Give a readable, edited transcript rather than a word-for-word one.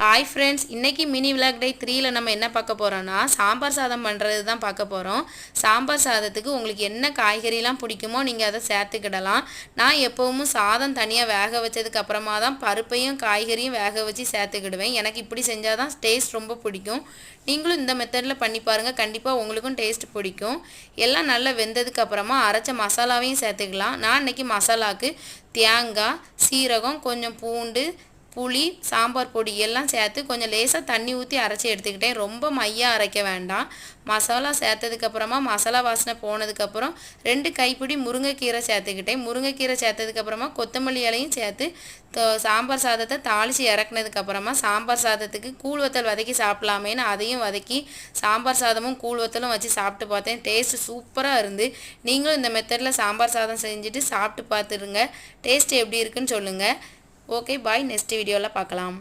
Hi friends, இன்றைக்கி mini vlog டே 3ல் நம்ம என்ன பார்க்க போகிறோன்னா சாம்பார் சாதம் பண்ணுறது தான் பார்க்க போகிறோம். சாம்பார் சாதத்துக்கு உங்களுக்கு என்ன காய்கறிலாம் பிடிக்குமோ நீங்கள் அதை சேர்த்துக்கிடலாம். நான் எப்போவும் சாதம் தனியாக வேக வச்சதுக்கு அப்புறமா தான் பருப்பையும் காய்கறியும் வேக வச்சு சேர்த்துக்கிடுவேன். எனக்கு இப்படி செஞ்சால் தான் டேஸ்ட் ரொம்ப பிடிக்கும். நீங்களும் இந்த மெத்தடில் பண்ணி பாருங்கள், கண்டிப்பாக உங்களுக்கும் டேஸ்ட் பிடிக்கும். எல்லாம் நல்லா வெந்ததுக்கு அப்புறமா அரைச்ச மசாலாவையும் சேர்த்துக்கலாம். நான் இன்றைக்கி மசாலாவுக்கு தேங்காய், சீரகம், கொஞ்சம் பூண்டு, புளி, சாம்பார் பொடி எல்லாம் சேர்த்து கொஞ்சம் லேசாக தண்ணி ஊற்றி அரைச்சி எடுத்துக்கிட்டேன். ரொம்ப மையாக அரைக்க வேண்டாம். மசாலா சேர்த்ததுக்கப்புறமா மசாலா வாசனை போனதுக்கப்புறம் 2 கைப்பிடி முருங்கைக்கீரை சேர்த்துக்கிட்டேன். முருங்கைக்கீரை சேர்த்ததுக்கப்புறமா கொத்தமல்லி இலையும் சேர்த்து சாம்பார் சாதத்தை தாளித்து இறக்குனதுக்கப்புறமா சாம்பார் சாதத்துக்கு கூழ் வத்தல் வதக்கி சாப்பிட்லாமேன்னு அதையும் வதக்கி சாம்பார் சாதமும் கூழ் வத்தலும் வச்சு சாப்பிட்டு பார்த்தேன். டேஸ்ட்டு சூப்பராக இருந்து. நீங்களும் இந்த மெத்தடில் சாம்பார் சாதம் செஞ்சுட்டு சாப்பிட்டு பார்த்துருங்க. டேஸ்ட் எப்படி இருக்குன்னு சொல்லுங்கள். ஓகே, பாய். நெக்ஸ்ட் வீடியோவில் பார்க்கலாம்.